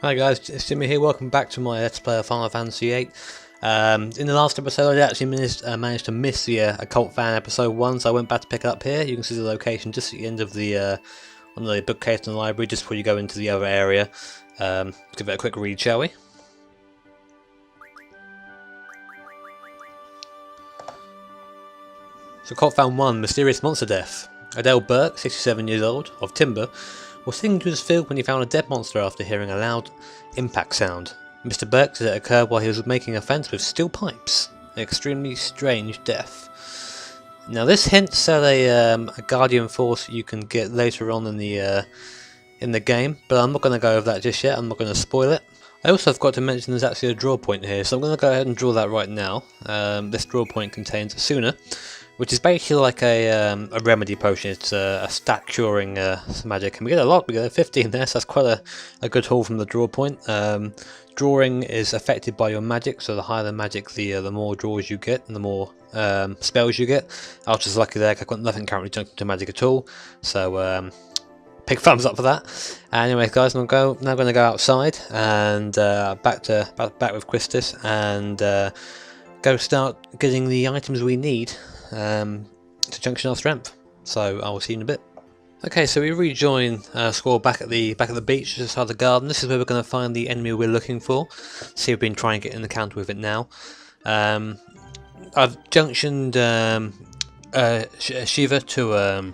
Hi guys, it's Jimmy here, welcome back to my Let's Play of Final Fantasy VIII. In the last episode I actually managed to miss the Occult Fan episode 1, so I went back to pick it up here. You can see the location just at the end of the on the bookcase in the library, just before you go into the other area. Give it a quick read, shall we? So Occult Fan 1, Mysterious Monster Death. Adele Burke, 67 years old, of Timber, was sitting to his field when he found a dead monster after hearing a loud impact sound. Mr. Burke said it occurred while he was making a fence with steel pipes. An extremely strange death. Now this hints at a guardian force you can get later on in the game, but I'm not going to go over that just yet. I'm not going to spoil it. I also forgot to mention there's actually a draw point here, so I'm going to go ahead and draw that right now. This draw point contains a Sooner, which is basically like a remedy potion. It's a stat curing magic, and we get a lot. We get a 15 there, so that's quite a good haul from the draw point. Drawing is affected by your magic, so the higher the magic, the more draws you get, and the more spells you get. I was just lucky there. I've got nothing currently junked into magic at all, so big thumbs up for that. Anyway, guys, now going to go outside and back with Christus and go start getting the items we need to junction our strength. So I will see you in a bit. Okay, so we rejoin Squall back at the beach, just outside the garden. This is where we're going to find the enemy we're looking for. See, we've been trying to get in the encounter with it now. I've junctioned Shiva to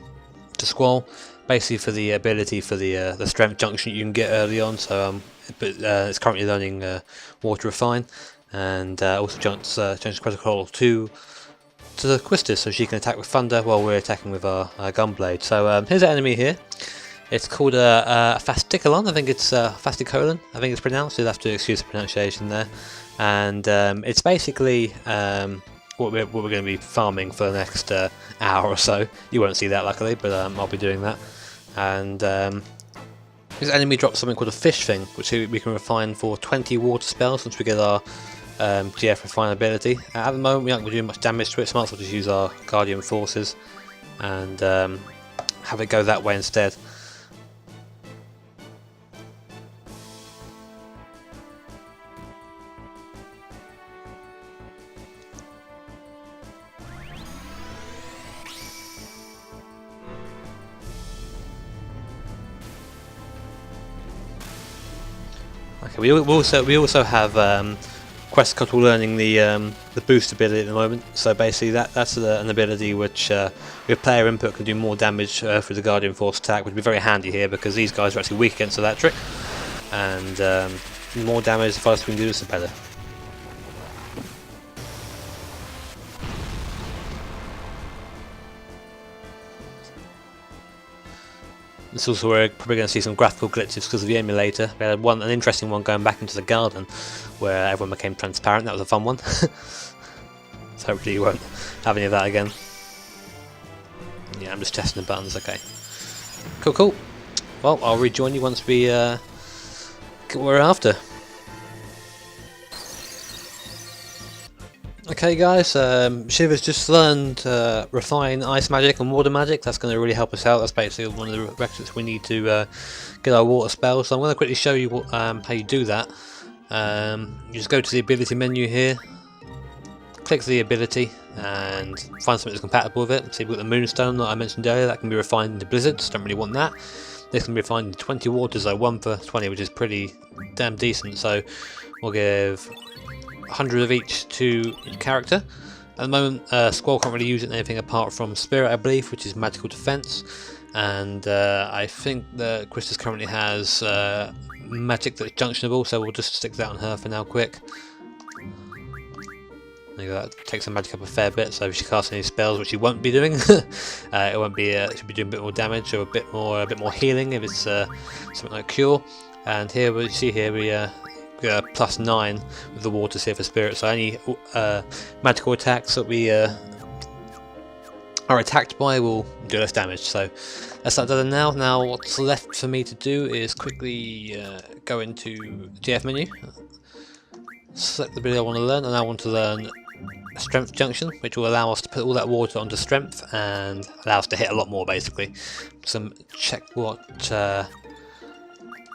Squall, basically for the ability for the strength junction you can get early on. So it's currently learning Water Refine, and also junctioned Protocol to the Quistis, so she can attack with thunder while we're attacking with our gunblade. So here's an enemy here. It's called a Fasticolon. I think it's Fasticolon. I think it's pronounced. You'll have to excuse the pronunciation there. And it's basically what we're going to be farming for the next hour or so. You won't see that luckily, but I'll be doing that. And this enemy drops something called a fish thing, which we can refine for 20 water spells once we get our GF refine ability. At the moment we aren't going to do much damage to it, so might as well just use our Guardian Forces and have it go that way instead. Okay, we also have Quest Couple learning the boost ability at the moment. So basically that's an ability which with player input can do more damage through the Guardian Force attack, which would be very handy here because these guys are actually weak against that trick, and the more damage the faster we can do this, the better. This is also where we're probably going to see some graphical glitches because of the emulator. We had an interesting one going back into the garden where everyone became transparent. That was a fun one. So hopefully you won't have any of that again. Yeah, I'm just testing the buttons. Okay. Cool. Well, I'll rejoin you once we get what we're after. Okay guys, Shiva's just learned Refine Ice Magic and Water Magic. That's going to really help us out. That's basically one of the requisites we need to get our water spells. So I'm going to quickly show you how you do that. You just go to the ability menu here, click the ability and find something that's compatible with it. See, we've got the Moonstone that I mentioned earlier, that can be refined into Blizzards, don't really want that. This can be refined into 20 waters, so 1 for 20, which is pretty damn decent. So we'll give 100 of each to each character. At the moment, Squall can't really use it in anything apart from Spirit, I believe, which is magical defense. And I think that Christus currently has magic that's junctionable, so we'll just stick that on her for now, quick. There you go, that takes the magic up a fair bit, so if she casts any spells, which she won't be doing, it won't be. She'll be doing a bit more damage or a bit more healing if it's something like Cure. And here we see here we +9 with the waters here for Spirit, so any magical attacks that we are attacked by will do less damage. So that's that done now. Now what's left for me to do is quickly go into GF menu, select the ability I want to learn, and I want to learn Strength Junction, which will allow us to put all that water onto Strength and allow us to hit a lot more basically. So check what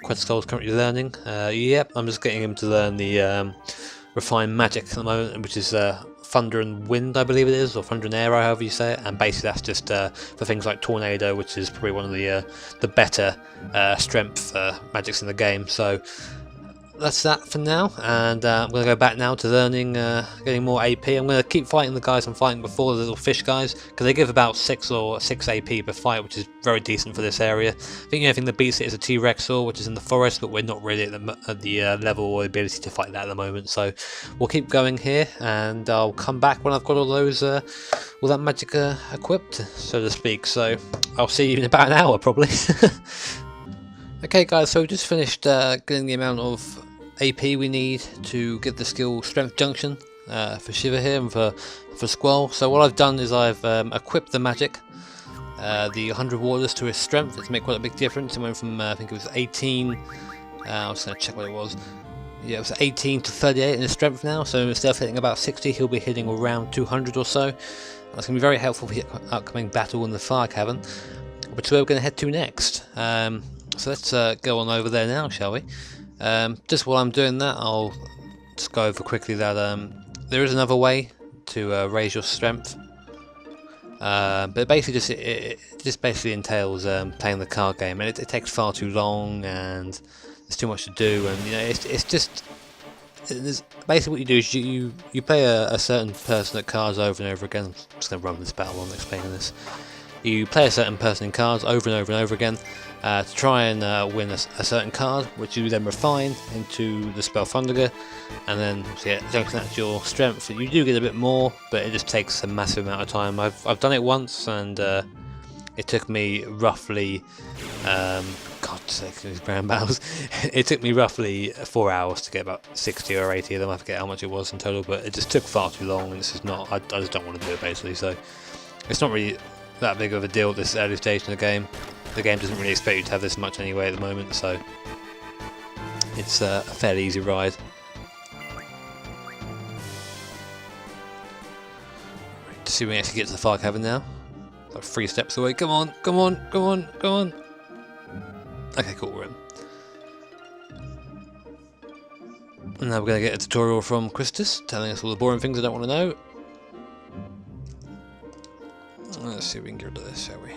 Quetzalcoatl's currently learning. Yep, I'm just getting him to learn the refined magic at the moment, which is Thunder and Wind, I believe it is, or Thunder and Air, however you say it. And basically that's just for things like Tornado, which is probably one of the better strength magics in the game. So that's that for now, and I'm going to go back now to learning, getting more AP. I'm going to keep fighting the guys I'm fighting before, the little fish guys, because they give about 6 AP per fight, which is very decent for this area. I think the only thing that beats it is a T-Rex which is in the forest, but we're not really at the level or ability to fight that at the moment. So we'll keep going here, and I'll come back when I've got all those, all that magic equipped, so to speak. So I'll see you in about an hour, probably. Okay guys, so we just finished getting the amount of AP we need to get the skill Strength Junction for Shiva here and for Squall. So what I've done is I've equipped the magic, the 100 waters to his strength. It's made quite a big difference. It went from I think it was 18, I was going to check what it was. Yeah, it was 18 to 38 in his strength now, so instead of hitting about 60, he'll be hitting around 200 or so. That's going to be very helpful for the upcoming battle in the Fire Cavern, which is where we're going to head to next. So let's go on over there now, shall we? Just while I'm doing that, I'll just go over quickly that there is another way to raise your strength, but basically it just basically entails playing the card game, and it takes far too long, and there's too much to do, and you know it's just basically what you do is you play a certain person at cards over and over again. I'm just going to run this battle while I'm explaining this. You play a certain person in cards over and over and over again to try and win a certain card, which you then refine into the spell Thunderger, and then junction that to your strength. You do get a bit more, but it just takes a massive amount of time. I've done it once, and it took me roughly, God's sake, these brown battles. It took me roughly 4 hours to get about 60 or 80 of them. I forget how much it was in total, but it just took far too long, and this is not. I just don't want to do it basically. So it's not really that big of a deal at this early stage in the game. The game doesn't really expect you to have this much anyway at the moment, so it's a fairly easy ride. To see if we can actually get to the Fire Cavern now. Like 3 steps away. Come on, come on, come on, come on. Okay, cool, we're in. And now we're going to get a tutorial from Christus, telling us all the boring things I don't want to know. Let's see if we can get rid of this, shall we?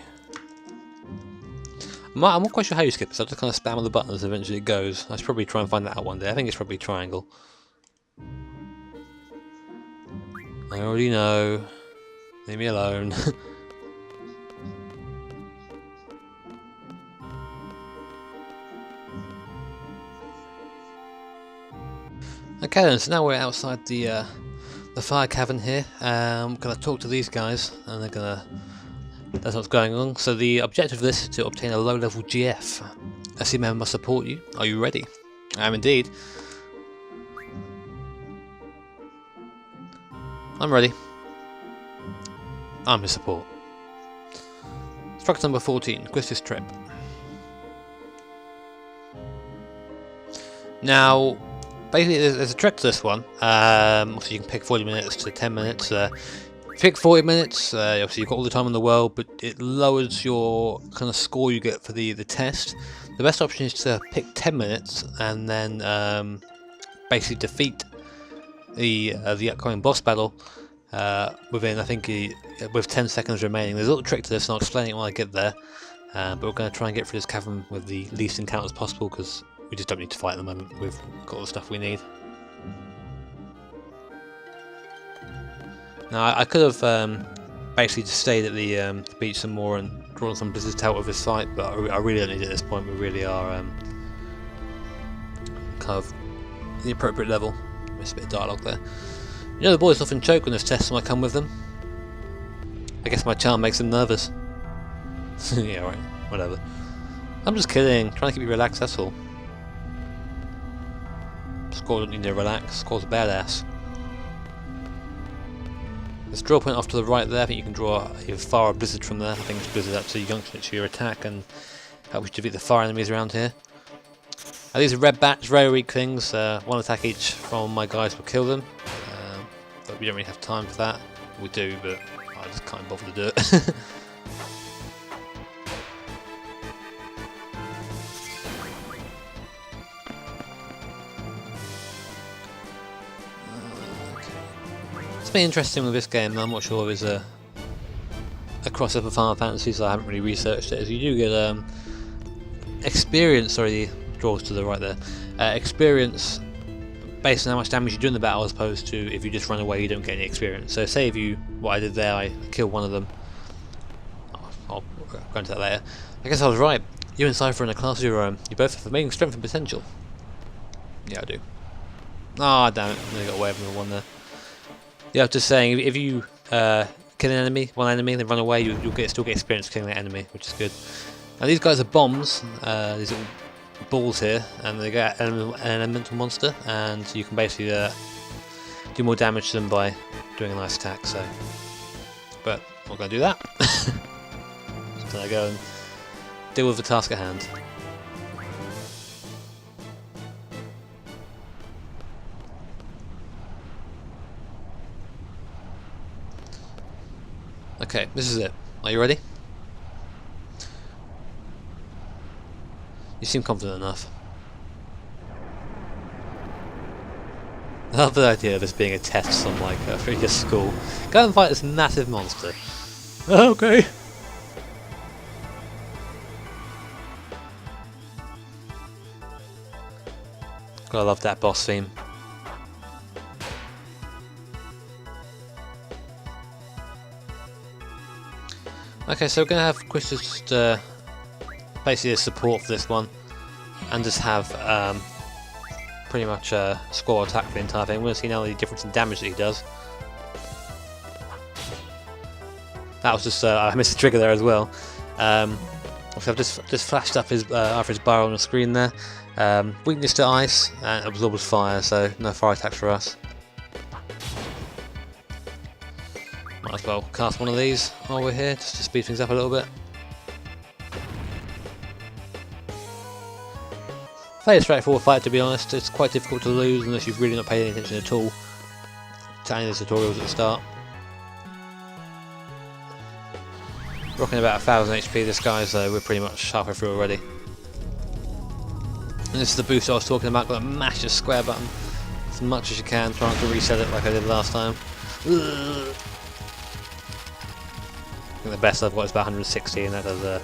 I'm not quite sure how you skip this. I'll just kind of spam on the button as eventually it goes. I should probably try and find that out one day. I think it's probably triangle. I already know. Leave me alone. Okay then, so now we're outside the Fire Cavern here. I'm going to talk to these guys, and they're going to... That's what's going on. So the objective of this is to obtain a low-level GF. A SEA member must support you. Are you ready? I am indeed. I'm ready. I'm his support. Structure number 14, Christus Trip. Now, basically there's a trick to this one. Obviously you can pick 40 minutes to 10 minutes. Pick 40 minutes, obviously you've got all the time in the world, but it lowers your kind of score you get for the test. The best option is to pick 10 minutes and then basically defeat the upcoming boss battle within, I think, with 10 seconds remaining. There's a little trick to this, and I'll explain it when I get there. But we're going to try and get through this cavern with the least encounters possible, because we just don't need to fight at the moment. We've got all the stuff we need. Now, I could have basically just stayed at the beach some more and drawn some blizzards out of this fight, but I really don't need it at this point. We really are kind of the appropriate level. Missed a bit of dialogue there. You know, the boys often choke on this test when I come with them. I guess my charm makes them nervous. Yeah, right, whatever. I'm just kidding, trying to keep you relaxed, that's all. Squall don't need to relax, Squall's a badass. There's a draw point off to the right there. I think you can draw a fire or blizzard from there. I think it's blizzard up so you junction it to your attack and help you defeat the fire enemies around here. These are red bats, very weak things. One attack each from my guys will kill them. But we don't really have time for that. We do, but I just can't bother to do it. Something interesting with this game, I'm not sure is a crossover for Final Fantasy, so I haven't really researched it, is you do get experience, sorry, the draws to the right there, experience based on how much damage you do in the battle, as opposed to if you just run away you don't get any experience. So say if you, what I did there, I killed one of them, I'll go into that later. I guess I was right, you and Cypher in a class of your own, you both have amazing strength and potential. Yeah, I do. Ah, damn it, I nearly got away from the one there. Yeah, I was just saying, if you kill an enemy, one enemy, then run away, you'll still get experience killing that enemy, which is good. Now these guys are bombs, these little balls here, and they get an elemental monster, and you can basically do more damage to them by doing a nice attack. So, but I'm not going to do that. Just going to go and deal with the task at hand. Okay, this is it. Are you ready? You seem confident enough. I love the idea of this being a test on like a previous school. Go and fight this massive monster. Okay. Gotta love that boss theme. Okay, so we're gonna have Chris just basically a support for this one, and just have pretty much a squad attack for the entire thing. We're going to see now the difference in damage that he does. That was just I missed the trigger there as well. So I've just flashed up his Ifrit's bar on the screen there. Weakness to ice and absorbs fire, so no fire attacks for us. Might as well cast one of these while we're here, just to speed things up a little bit. Fairly straightforward fight, to be honest. It's quite difficult to lose unless you've really not paid any attention at all to any of the tutorials at the start. Rocking about 1000 HP this guy, so we're pretty much halfway through already. And this is the boost I was talking about. Got to mash the square button as much as you can, trying to reset it like I did last time. I think the best I've got is about 160, and that does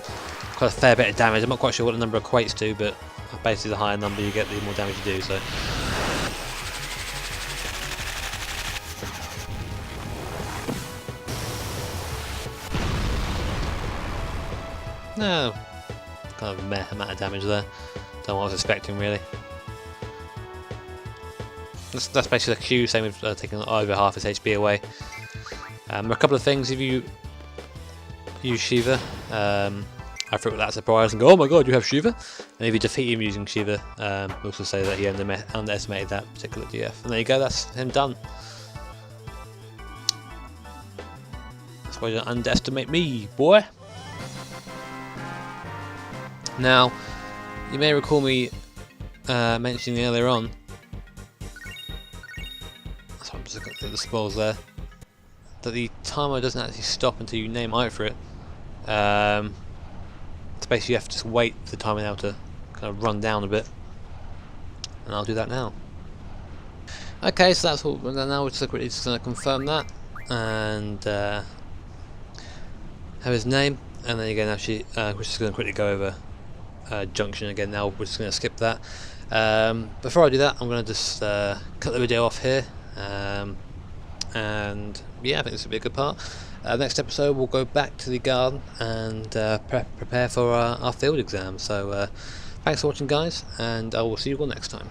quite a fair bit of damage. I'm not quite sure what the number equates to, but basically the higher number you get, the more damage you do. So no, kind of a meh amount of damage there. Don't know what I was expecting really. That's basically the Q, same with taking over half his HP away. There are a couple of things if you use Shiva. I thought that surprise and go, oh my god, you have Shiva! And if you defeat him using Shiva, we also say that he underestimated that particular DF. And there you go, that's him done. That's why you don't underestimate me, boy! Now, you may recall me mentioning earlier on, so I'm just looking at the spoils there, that the timer doesn't actually stop until you name Ifrit. So basically you have to just wait for the timer now to kind of run down a bit, and I'll do that now. Okay, so that's all. Now we're just going to confirm that and have his name, and then again actually we're just going to quickly go over junction again. Now we're just going to skip that. Before I do that, I'm going to just cut the video off here, and yeah, I think this will be a good part. Next episode we'll go back to the garden and prepare for our field exam. So thanks for watching guys, and I will see you all next time.